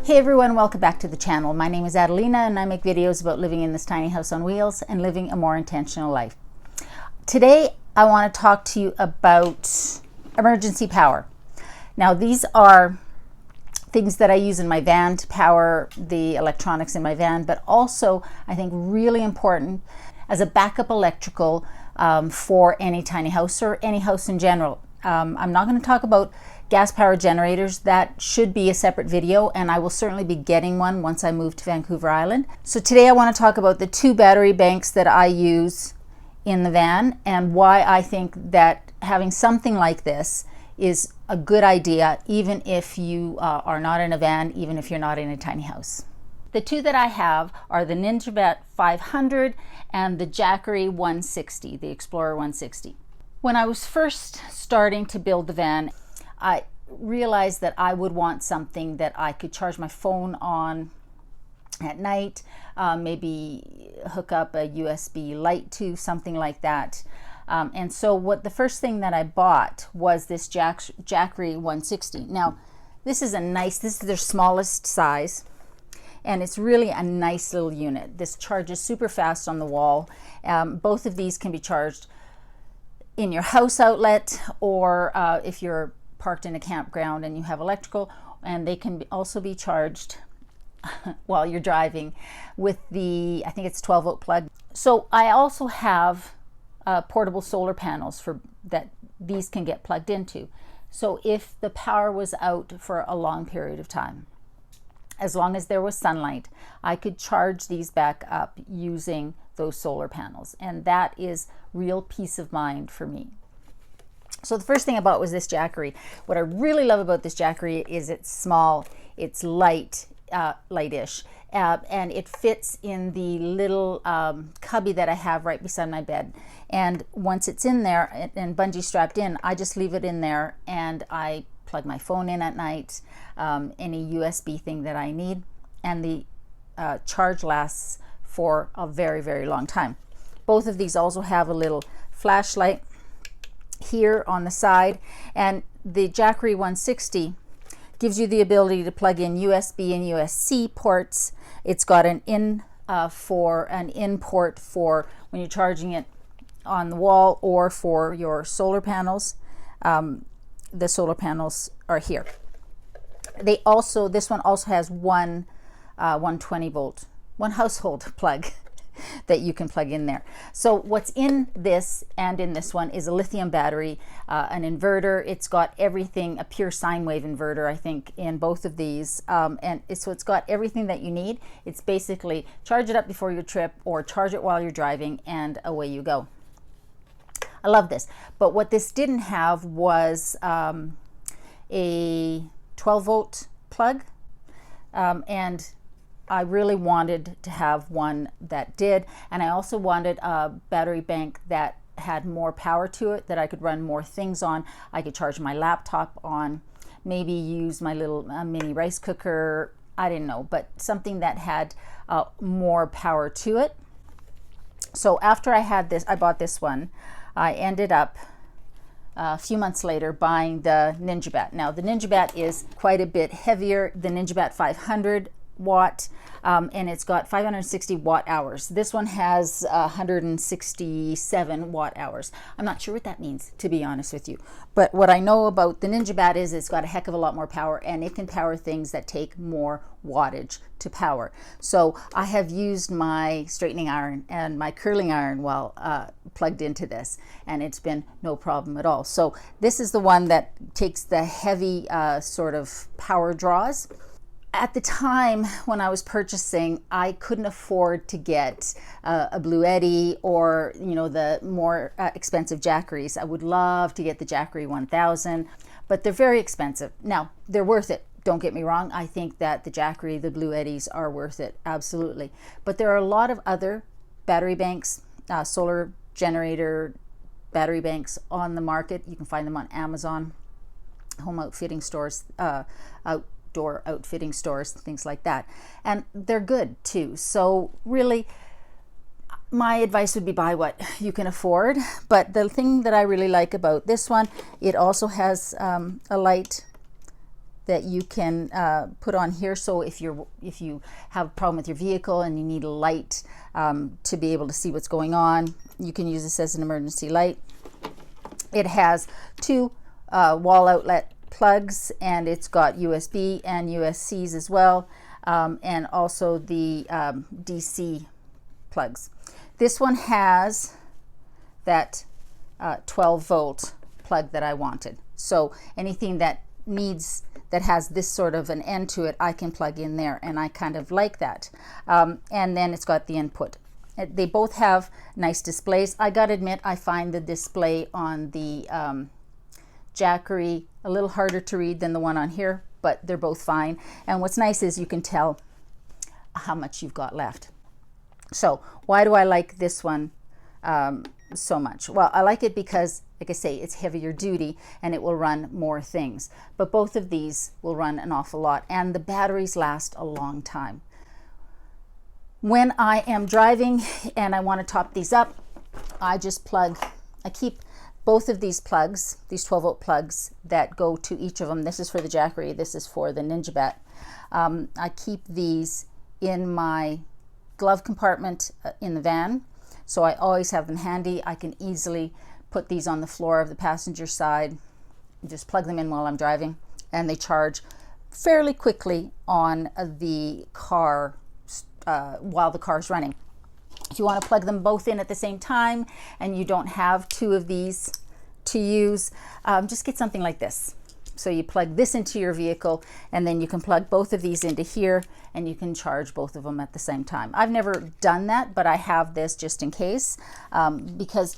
Hey everyone, welcome back to the channel. My name is Adelina and I make videos about living in this tiny house on wheels and living a more intentional life. Today I want to talk to you about emergency power. Now these are things that I use in my van to power the electronics in my van, but also I think really important as a backup electrical for any tiny house or any house in general. I'm not going to talk about gas power generators. That should be a separate video, and I will certainly be getting one once I move to Vancouver Island. So today I want to talk about the 2 battery banks that I use in the van and why I think that having something like this is a good idea, even if you are not in a van, even if you're not in a tiny house. The 2 that I have are the Ninjabat 500 and the Jackery 160, the Explorer 160. When I was first starting to build the van, I realized that I would want something that I could charge my phone on at night, maybe hook up a USB light to, something like that. And so the first thing that I bought was this Jackery 160. Now, this is their smallest size, and it's really a nice little unit. This charges super fast on the wall. Both of these can be charged in your house outlet, or if you're parked in a campground and you have electrical, and they can also be charged while you're driving with the, I think it's 12-volt plug. So I also have portable solar panels that these can get plugged into. So if the power was out for a long period of time, as long as there was sunlight, I could charge these back up using those solar panels, and that is real peace of mind for me. So the first thing I bought was this Jackery. What I really love about this Jackery is it's small, it's lightish, and it fits in the little cubby that I have right beside my bed. And once it's in there and bungee strapped in, I just leave it in there and I plug my phone in at night, any USB thing that I need, and the charge lasts for a very, very long time. Both of these also have a little flashlight here on the side, and the Jackery 160 gives you the ability to plug in USB and USB-C ports. It's got an in port for when you're charging it on the wall or for your solar panels. The solar panels are here. This one also has one 120-volt, one household plug that you can plug in there. So what's in this and in this one is a lithium battery, an inverter. It's got everything, a pure sine wave inverter, I think, in both of these. So it's got everything that you need. It's basically charge it up before your trip or charge it while you're driving, and away you go. I love this. But what this didn't have was a 12-volt plug, and I really wanted to have one that did, and I also wanted a battery bank that had more power to it, that I could run more things on. I could charge my laptop on, maybe use my little mini rice cooker, I didn't know, but something that had more power to it. So after I bought this one, I ended up a few months later buying the Ninjabat. Now the Ninjabat is quite a bit heavier, the Ninjabat 500 watt, and it's got 560 watt hours. This one has 167 watt hours. I'm not sure what that means, to be honest with you, but what I know about the Ninjabat is it's got a heck of a lot more power, and it can power things that take more wattage to power. So I have used my straightening iron and my curling iron while plugged into this, and it's been no problem at all. So this is the one that takes the heavy sort of power draws. At the time when I was purchasing, I couldn't afford to get a Blue Eddy or, the more expensive Jackeries. I would love to get the Jackery 1000, but they're very expensive. Now, they're worth it. Don't get me wrong. I think that the Jackery, the Blue Eddies are worth it, absolutely. But there are a lot of other battery banks, solar generator battery banks on the market. You can find them on Amazon, home outfitting stores, outdoor outfitting stores, things like that, and they're good too. So really, my advice would be buy what you can afford. But the thing that I really like about this one, it also has a light that you can put on here. So if you have a problem with your vehicle and you need a light to be able to see what's going on, you can use this as an emergency light. It has two wall outlet plugs, and it's got USB and USCs as well, and also the DC plugs. This one has that 12 volt plug that I wanted. So anything that has this sort of an end to it, I can plug in there, and I kind of like that. And then it's got the input. They both have nice displays. I gotta admit, I find the display on the Jackery a little harder to read than the one on here, but they're both fine. And what's nice is you can tell how much you've got left. So why do I like this one so much? Well, I like it because, like I say, it's heavier duty and it will run more things. But both of these will run an awful lot, and the batteries last a long time. When I am driving and I want to top these up, I keep both of these plugs, these 12 volt plugs that go to each of them. This is for the Jackery, this is for the Ninja Bat. I keep these in my glove compartment in the van, so I always have them handy. I can easily put these on the floor of the passenger side, just plug them in while I'm driving, and they charge fairly quickly on the car while the car's running. If you want to plug them both in at the same time and you don't have two of these to use, just get something like this. So you plug this into your vehicle, and then you can plug both of these into here, and you can charge both of them at the same time. I've never done that, but I have this just in case, because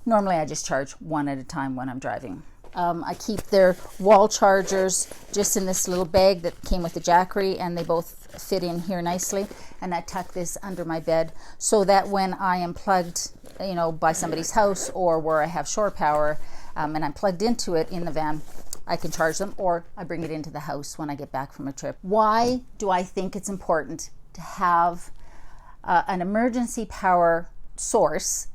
normally I just charge one at a time when I'm driving. I keep their wall chargers just in this little bag that came with the Jackery, and they both fit in here nicely. And I tuck this under my bed so that when I am plugged, by somebody's house or where I have shore power, and I'm plugged into it in the van, I can charge them, or I bring it into the house when I get back from a trip. Why do I think it's important to have an emergency power source,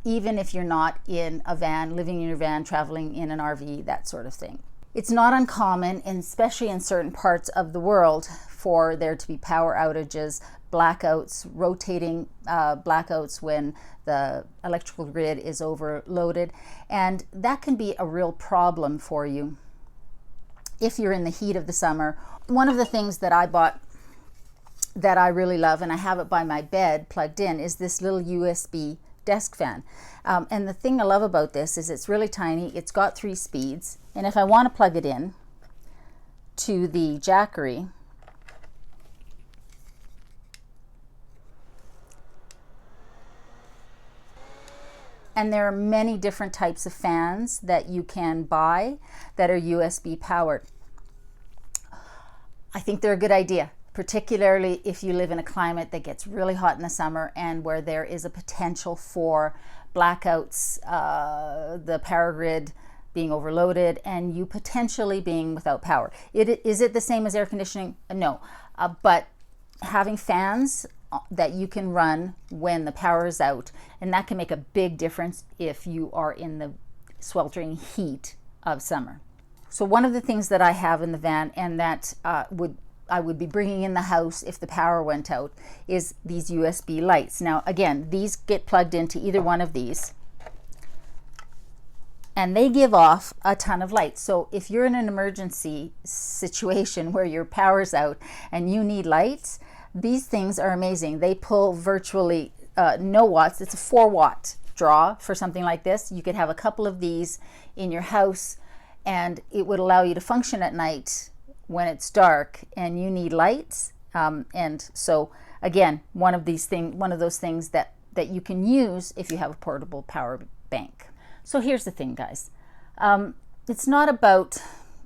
even if you're not in a van, living in your van, traveling in an RV, that sort of thing? It's not uncommon, and especially in certain parts of the world, for there to be power outages, blackouts, rotating blackouts when the electrical grid is overloaded. And that can be a real problem for you if you're in the heat of the summer. One of the things that I bought that I really love, and I have it by my bed plugged in, is this little USB desk fan. And the thing I love about this is it's really tiny. It's got 3 speeds, and if I want to plug it in to the Jackery, and there are many different types of fans that you can buy that are USB powered. I think they're a good idea, particularly if you live in a climate that gets really hot in the summer and where there is a potential for blackouts, the power grid being overloaded, and you potentially being without power. Is it the same as air conditioning? No, but having fans that you can run when the power is out, and that can make a big difference if you are in the sweltering heat of summer. So one of the things that I have in the van, and that I would be bringing in the house if the power went out, is these USB lights. Now again, these get plugged into either one of these, and they give off a ton of light. So if you're in an emergency situation where your power's out and you need lights, these things are amazing. They pull virtually no watts. It's a 4-watt draw for something like this. You could have a couple of these in your house, and it would allow you to function at night when it's dark and you need lights. And so again, one of those things that you can use if you have a portable power bank. So here's the thing, guys. It's not about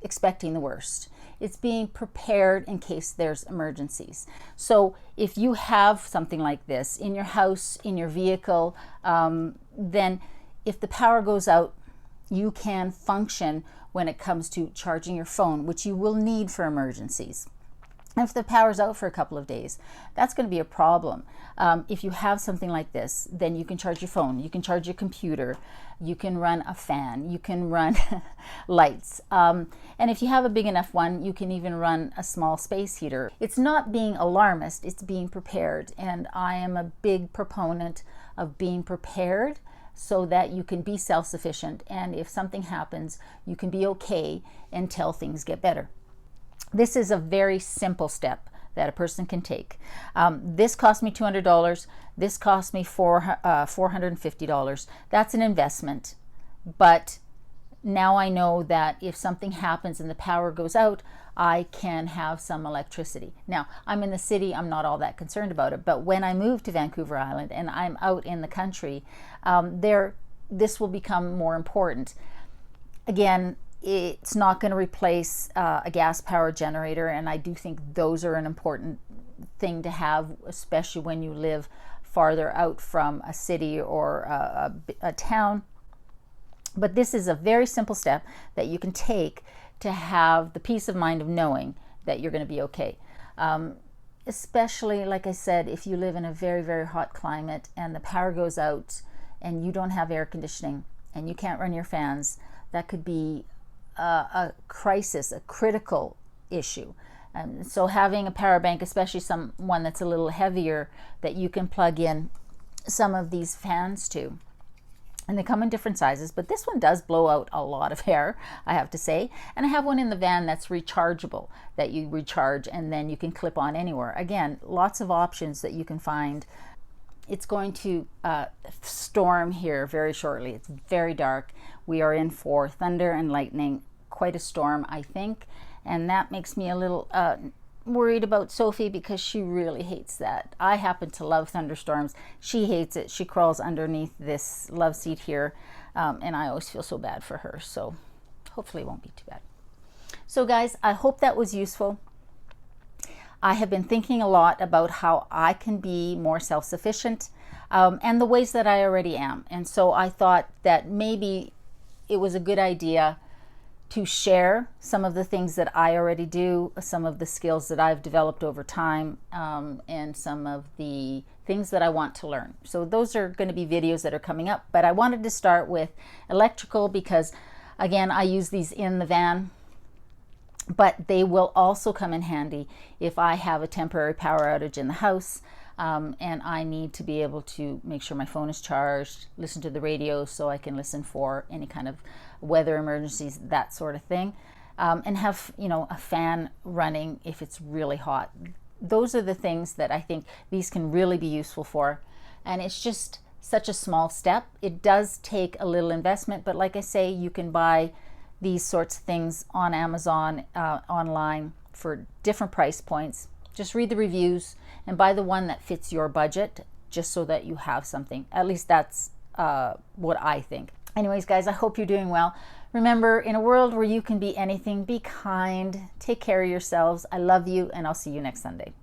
expecting the worst. It's being prepared in case there's emergencies. So if you have something like this in your house, in your vehicle, then if the power goes out, you can function when it comes to charging your phone, which you will need for emergencies. If the power's out for a couple of days, that's going to be a problem. If you have something like this, then you can charge your phone, you can charge your computer, you can run a fan, you can run lights. And if you have a big enough one, you can even run a small space heater. It's not being alarmist, it's being prepared. And I am a big proponent of being prepared so that you can be self-sufficient. And if something happens, you can be okay until things get better. This is a very simple step that a person can take. This cost me $200. This cost me $450. That's an investment. But now I know that if something happens and the power goes out, I can have some electricity. Now, I'm in the city, I'm not all that concerned about it. But when I move to Vancouver Island and I'm out in the country, this will become more important. Again, it's not going to replace a gas-powered generator, and I do think those are an important thing to have, especially when you live farther out from a city or a town. But this is a very simple step that you can take to have the peace of mind of knowing that you're going to be okay. Especially, like I said, if you live in a very, very hot climate and the power goes out and you don't have air conditioning and you can't run your fans, that could be a crisis, a critical issue. So having a power bank, especially one that's a little heavier, that you can plug in some of these fans to. And they come in different sizes, but this one does blow out a lot of air, I have to say. And I have one in the van that's rechargeable, that you recharge and then you can clip on anywhere. Again, lots of options that you can find. It's going to storm here very shortly. It's very dark. We are in for thunder and lightning, quite a storm, I think. And that makes me a little worried about Sophie because she really hates that. I happen to love thunderstorms. She hates it. She crawls underneath this love seat here. And I always feel so bad for her. So hopefully it won't be too bad. So guys, I hope that was useful. I have been thinking a lot about how I can be more self-sufficient and the ways that I already am. And so I thought that maybe it was a good idea to share some of the things that I already do, some of the skills that I've developed over time, and some of the things that I want to learn. So those are going to be videos that are coming up. But I wanted to start with electrical because, again, I use these in the van. But they will also come in handy if I have a temporary power outage in the house and I need to be able to make sure my phone is charged, listen to the radio so I can listen for any kind of weather emergencies, that sort of thing, and have, a fan running if it's really hot. Those are the things that I think these can really be useful for. And it's just such a small step. It does take a little investment, but like I say, you can buy these sorts of things on Amazon, online for different price points. Just read the reviews and buy the one that fits your budget, just so that you have something. At least that's what I think. Anyways, guys, I hope you're doing well. Remember, in a world where you can be anything, be kind, take care of yourselves. I love you, and I'll see you next Sunday.